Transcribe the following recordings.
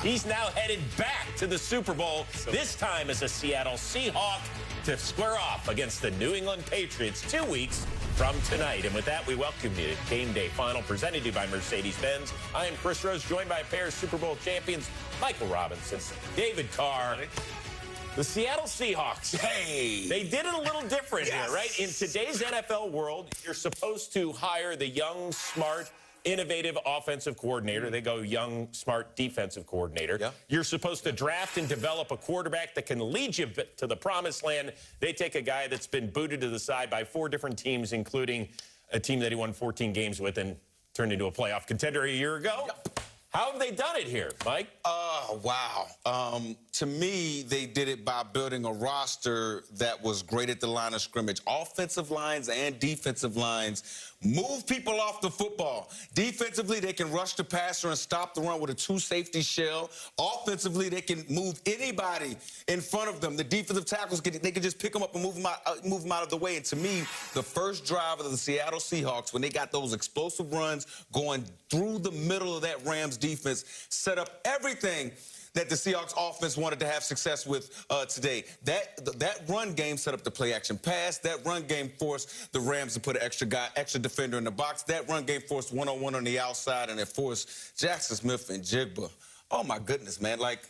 He's now headed back to the Super Bowl, this time as a Seattle Seahawk, to square off against the New England Patriots 2 weeks from tonight. And with that, we welcome you to Game Day Final, presented to you by Mercedes-Benz. I am Chris Rose, joined by a pair of Super Bowl champions, Michael Robinson, David Carr. The Seattle Seahawks. Hey! They did it a little different here, right? In today's NFL world, you're supposed to hire the young, smart, innovative offensive coordinator. They go young, smart defensive coordinator. Yeah. You're supposed to draft and develop a quarterback that can lead you to the promised land. They take a guy that's been booted to the side by 4 different teams, including a team that he won 14 games with and turned into a playoff contender a year ago. Yep. How have they done it here, Mike? Wow. To me, they did it by building a roster that was great at the line of scrimmage. Offensive lines and defensive lines move people off the football. Defensively, they can rush the passer and stop the run with a 2-safety shell. Offensively, they can move anybody in front of them. The defensive tackles, they can just pick them up and move them out of the way. And to me, the first drive of the Seattle Seahawks, when they got those explosive runs going through the middle of that Rams defense, set up everything that the Seahawks offense wanted to have success with today. That run game set up the play-action pass. That run game forced the Rams to put an extra defender in the box. That run game forced one-on-one on the outside, and it forced Jackson Smith and Jigba. Oh, my goodness, man. Like,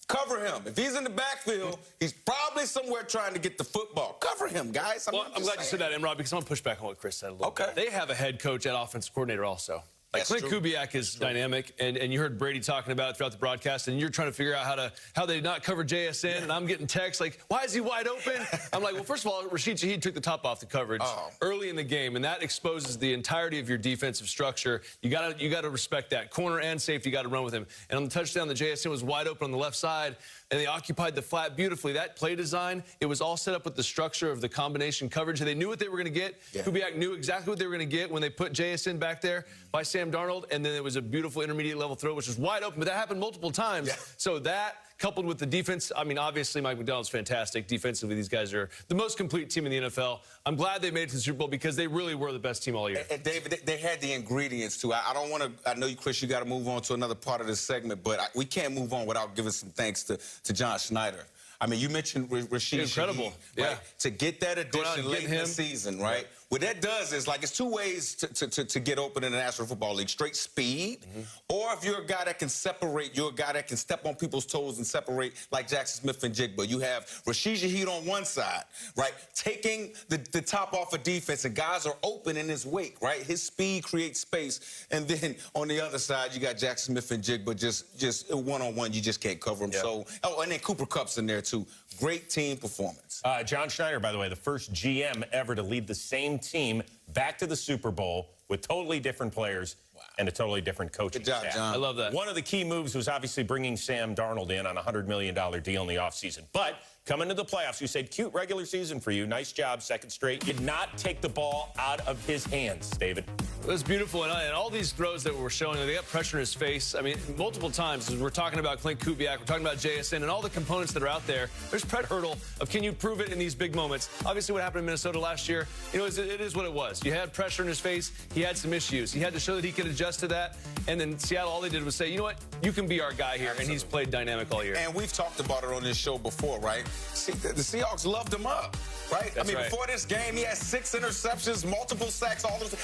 cover him. If he's in the backfield, he's probably somewhere trying to get the football. Cover him, guys. I'm glad you said that, and Rob, because I'm going to push back on what Chris said a little bit. They have a head coach and offensive coordinator also. Like Clint Kubiak is dynamic, and you heard Brady talking about it throughout the broadcast, and you're trying to figure out how they not cover JSN, and I'm getting texts like, why is he wide open? I'm like, well, first of all, Rashid Shaheed took the top off the coverage early in the game, and that exposes the entirety of your defensive structure. You gotta respect that. Corner and safety, you got to run with him. And on the touchdown, the JSN was wide open on the left side, and they occupied the flat beautifully. That play design, it was all set up with the structure of the combination coverage. They knew what they were going to get. Yeah. Kubiak knew exactly what they were going to get when they put JSN back there by Sam Darnold, and then it was a beautiful intermediate level throw, which was wide open, but that happened multiple times. Yeah. So that, coupled with the defense, I mean, obviously Mike MacDonald's fantastic. Defensively, these guys are the most complete team in the NFL. I'm glad they made it to the Super Bowl because they really were the best team all year. And David, they had the ingredients, too. I don't want to, I know, Chris, you got to move on to another part of this segment, but we can't move on without giving some thanks to John Schneider. I mean, you mentioned Rashid Incredible. Shaheed, yeah. Right? To get that addition late in the season, right? What that does is, like, it's 2 ways to get open in the National Football League. Straight speed, or if you're a guy that can separate, you're a guy that can step on people's toes and separate, like Jackson Smith and Jigba. You have Rashid Shaheed on one side, right? Taking the top off of defense, and guys are open in his wake, right? His speed creates space. And then on the other side, you got Jackson Smith and Jigba just one-on-one. You just can't cover him. Yeah. So, and then Cooper Kupp's in there, too. Great team performance. John Schneider, by the way, the first GM ever to lead the same team back to the Super Bowl with totally different players and a totally different coaching staff. Good job, John. I love that. One of the key moves was obviously bringing Sam Darnold in on a $100 million deal in the offseason. But coming to the playoffs, you said, cute regular season for you. Nice job, second straight. Did not take the ball out of his hands, David. It was beautiful, and all these throws that we're showing, they got pressure in his face. I mean, multiple times, as we're talking about Clint Kubiak, we're talking about JSN, and all the components that are out there. There's pressure hurdle of can you prove it in these big moments. Obviously, what happened in Minnesota last year, you know, it is what it was. You had pressure in his face. He had some issues. He had to show that he could adjust to that. And then Seattle, all they did was say, you know what, you can be our guy here, and he's played dynamic all year. And we've talked about it on this show before, right? See, the Seahawks loved him up, right? That's right. Before this game, he had 6 interceptions, multiple sacks, all those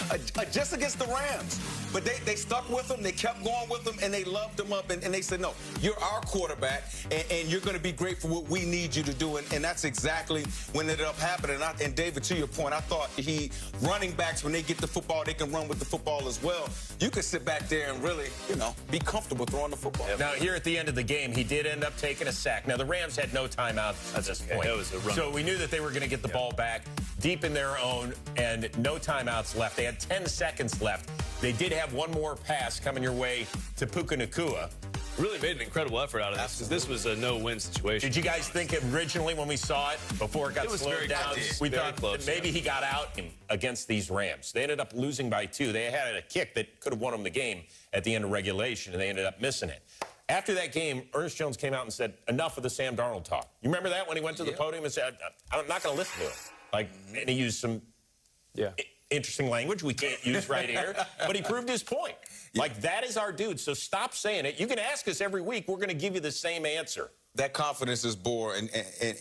just against the Rams. But they stuck with him, they kept going with him, and they loved him up, and they said, no, you're our quarterback, and you're going to be great for what we need you to do, and that's exactly when it ended up happening. And David, to your point, I thought running backs, when they get the football, they can run with the football as well. You could sit back there and really, you know, be comfortable throwing the football. Now, here at the end of the game, he did end up taking a sack. Now, the Rams had no timeouts at this point. That was a run. So we knew that they were going to get the ball back deep in their own, and no timeouts left. They had 10 seconds left. They did have one more pass coming your way to Puka Nacua. Really made an incredible effort out of this, because this was a no-win situation. Did you guys think originally when we saw it, before it got slowed down, we thought that maybe he got out against these Rams? They ended up losing by 2. They had a kick that could have won them the game at the end of regulation, and they ended up missing it. After that game, Ernest Jones came out and said, enough of the Sam Darnold talk. You remember that when he went to the podium and said, I'm not going to listen to it? Like, and he used some interesting language we can't use right here, but he proved his point. Yeah. Like, that is our dude, so stop saying it. You can ask us every week. We're going to give you the same answer. That confidence is born,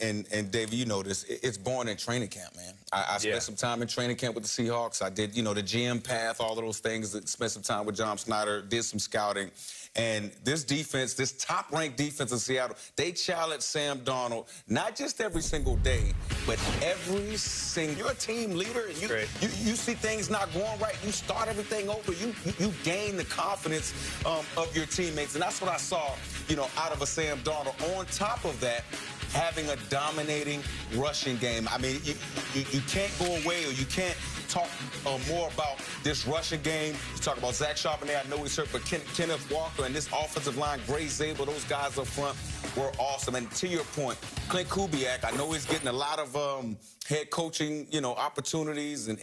and David, you know this, it's born in training camp, man. I spent some time in training camp with the Seahawks. I did, you know, the GM path, all of those things. Spent some time with John Snyder, did some scouting. And this defense, this top-ranked defense in Seattle, they challenge Sam Darnold, not just every single day, but every single... You're a team leader, and you see things not going right, you start everything over, you gain the confidence of your teammates. And that's what I saw, you know, out of a Sam Darnold. On top of that, having a dominating rushing game. I mean, you can't go away, or you can't talk more about this rushing game. You talk about Zach Charbonnet, I know he's hurt, but Kenneth Walker and this offensive line, Gray Zabel, those guys up front were awesome. And to your point, Clint Kubiak, I know he's getting a lot of head coaching, you know, opportunities and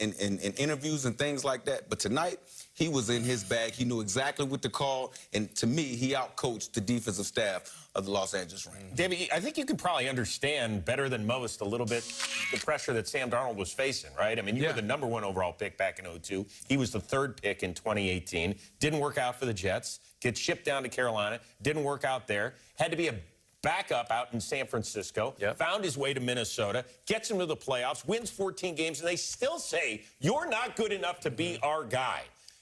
interviews and things like that. But tonight, he was in his bag. He knew exactly what to call. And to me, he outcoached the defensive staff of the Los Angeles Rams. David, I think you can probably understand better than most a little bit the pressure that Sam Darnold was facing, right? I mean, you were the #1 overall pick back in 2002. He was the 3rd pick in 2018. Didn't work out for the Jets. Gets shipped down to Carolina. Didn't work out there. Had to be a backup out in San Francisco. Found his way to Minnesota. Gets him to the playoffs. Wins 14 games. And they still say, you're not good enough to be our guy.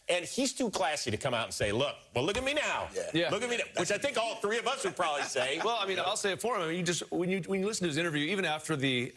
And he's too classy to come out and say, look, well, look at me now. Look at me now. Which I think all 3 of us would probably say. Well, I mean, I'll say it for him. I mean, when you listen to his interview, even after the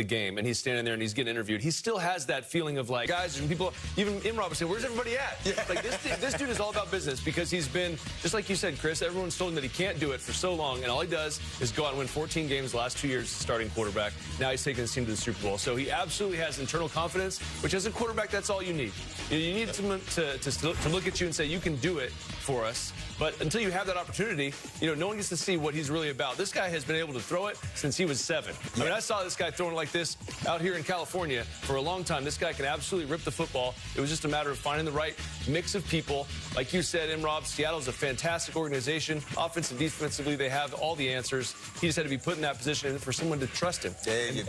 game, and he's standing there and he's getting interviewed, he still has that feeling of, like, guys and people, even Imrob would say, where's everybody at? Like, this dude is all about business, because he's been, just like you said, Chris, everyone's told him that he can't do it for so long, and all he does is go out and win 14 games the last 2 years starting quarterback. Now he's taking his team to the Super Bowl. So he absolutely has internal confidence, which as a quarterback, that's all you need. You need someone to look at you and say, you can do it for us. But until you have that opportunity, you know, no one gets to see what he's really about. This guy has been able to throw it since he was 7. I mean, I saw this guy throwing like this out here in California for a long time. This guy can absolutely rip the football. It was just a matter of finding the right mix of people. Like you said, Imrob, Seattle's a fantastic organization. Offensive, defensively, they have all the answers. He just had to be put in that position for someone to trust him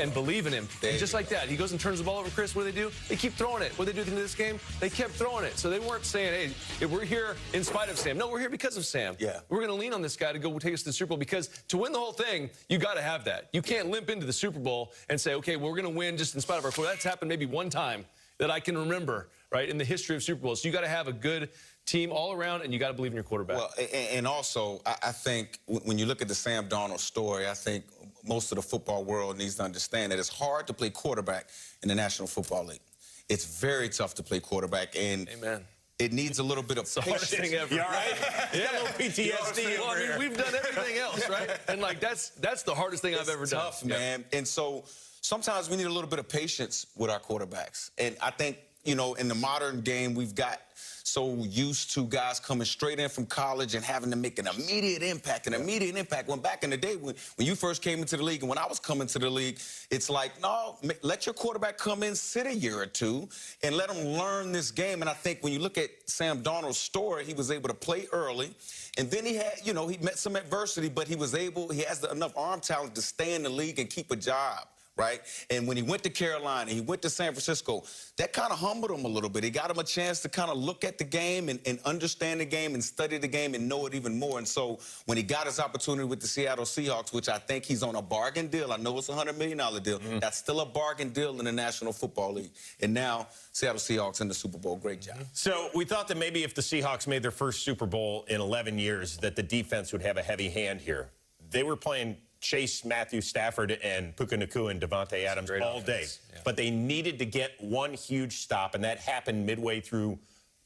and believe in him. And just like that, he goes and turns the ball over. Chris, what do? They keep throwing it. What do they do at the end of this game? They kept throwing it. So they weren't saying, hey, we're here in spite of Sam. No, we're here because of Sam. We're going to lean on this guy to go take us to the Super Bowl, because to win the whole thing, you got to have that. You can't limp into the Super Bowl and say, okay, well, we're going to win just in spite of our quarterback. That's happened maybe one time that I can remember, right, in the history of Super Bowls. So you got to have a good team all around, and you got to believe in your quarterback. Well, and also, I think when you look at the Sam Darnold story, I think most of the football world needs to understand that it's hard to play quarterback in the National Football League. It's very tough to play quarterback, and it needs a little bit of patience. The hardest thing ever. You all right? Yeah. A little PTSD. Well, I mean, we've done everything else, right? And, like, that's the hardest thing I've ever done. It's tough, man. And so sometimes we need a little bit of patience with our quarterbacks. And I think, you know, in the modern game, we've got so used to guys coming straight in from college and having to make an immediate impact, When back in the day, when you first came into the league, and when I was coming to the league, it's like, no, let your quarterback come in, sit a year or 2, and let him learn this game. And I think when you look at Sam Darnold's story, he was able to play early, and then he had, you know, he met some adversity, but he has enough arm talent to stay in the league and keep a job. Right? And when he went to Carolina, he went to San Francisco, that kind of humbled him a little bit. He got him a chance to kind of look at the game and understand the game and study the game and know it even more. And so when he got his opportunity with the Seattle Seahawks, which I think he's on a bargain deal, I know it's a $100 million deal, that's still a bargain deal in the National Football League. And now Seattle Seahawks in the Super Bowl. Great job. So we thought that maybe if the Seahawks made their first Super Bowl in 11 years, that the defense would have a heavy hand here. They were playing Chase, Matthew Stafford, and Puka Nacua and Devontae Adams all day. But they needed to get one huge stop, and that happened midway through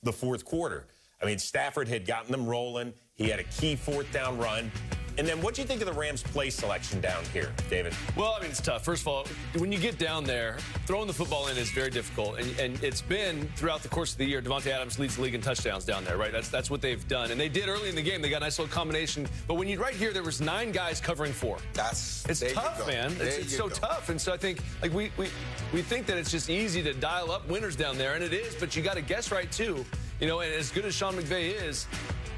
the 4th quarter. I mean, Stafford had gotten them rolling. He had a key 4th down run. And then what do you think of the Rams' play selection down here, David? Well, I mean, it's tough. First of all, when you get down there, throwing the football in is very difficult. And it's been, throughout the course of the year, Devontae Adams leads the league in touchdowns down there, right? That's what they've done. And they did early in the game. They got a nice little combination. But when you right here, there was 9 guys covering 4. It's tough, man. It's so tough. And so I think, like, we think that it's just easy to dial up winners down there, and it is, but you got to guess right, too. You know, and as good as Sean McVay is,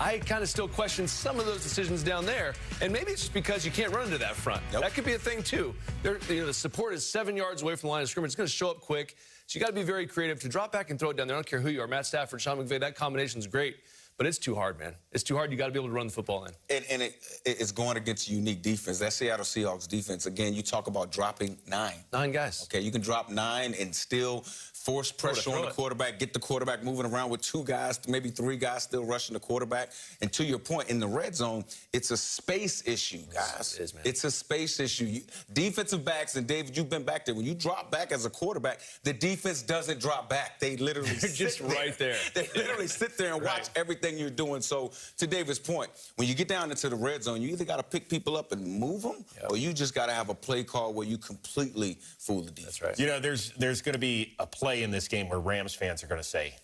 I kind of still question some of those decisions down there. And maybe it's just because you can't run into that front. Yep. That could be a thing, too. The support is 7 yards away from the line of scrimmage. It's going to show up quick. So you got to be very creative to drop back and throw it down there. I don't care who you are. Matt Stafford, Sean McVay, that combination is great. But it's too hard, man. It's too hard. You got to be able to run the football in. And it's going against a unique defense. That Seattle Seahawks defense, again, you talk about dropping 9. 9 guys. Okay, you can drop 9 and still force pressure on the quarterback, get the quarterback moving around with 2 guys, maybe 3 guys still rushing the quarterback. And to your point, in the red zone, it's a space issue, guys. It is, man. It's a space issue. Defensive backs, and David, you've been back there. When you drop back as a quarterback, the defense doesn't drop back. They literally sit just right there. They literally sit there and watch everything you're doing. So to David's point, when you get down into the red zone, you either got to pick people up and move them, or you just got to have a play call where you completely fool the defense. That's right. You know, there's going to be a play in this game where Rams fans are going to say,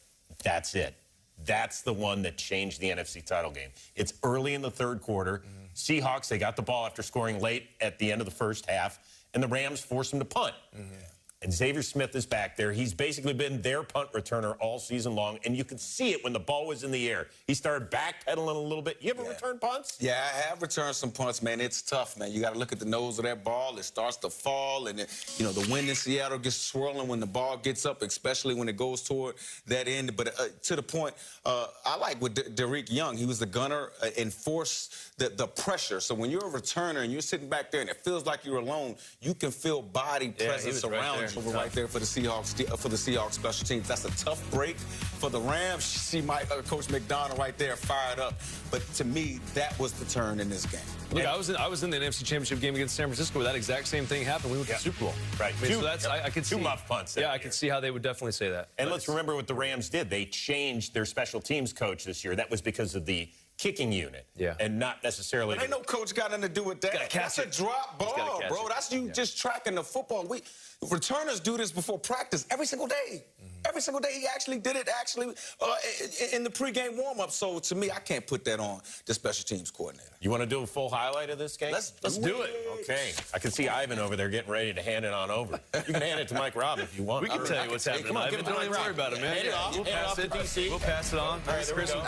that's it. That's the one that changed the NFC title game. It's early in the third quarter. Seahawks, they got the ball after scoring late at the end of the first half, and the Rams forced them to punt. And Xavier Smith is back there. He's basically been their punt returner all season long, and you could see it when the ball was in the air. He started backpedaling a little bit. You ever return punts? Yeah, I have returned some punts, man. It's tough, man. You got to look at the nose of that ball. It starts to fall, and, you know, the wind in Seattle gets swirling when the ball gets up, especially when it goes toward that end. But to the point, I like with Derek Young. He was the gunner, enforced the pressure. So when you're a returner and you're sitting back there and it feels like you're alone, you can feel body presence around you. Right there for the Seahawks special teams. That's a tough break for the Rams. See Coach MacDonald right there fired up. But to me, that was the turn in this game. Look, I was in the NFC Championship game against San Francisco where that exact same thing happened. We went to the Super Bowl. Right. I mean, so that's, I could see. 2 muff punts. Yeah, I could see how they would definitely say that. And let's remember what the Rams did. They changed their special teams coach this year. That was because of the kicking unit. And not necessarily. But ain't no coach got nothing to do with that. That's a drop ball, bro. That's you just tracking the football. Returners do this before practice every single day. Every single day. He actually did it in the pregame warm-up. So to me, I can't put that on the special teams coordinator. You want to do a full highlight of this game? Let's do it. Okay. I can see Ivan over there getting ready to hand it on over. You can hand it to Mike Robb if you want. We can tell you what's happening. Come on, Ivan. Don't even worry about it, man. Hand it off. We'll pass it. DC. We'll pass it on. All right, there we go.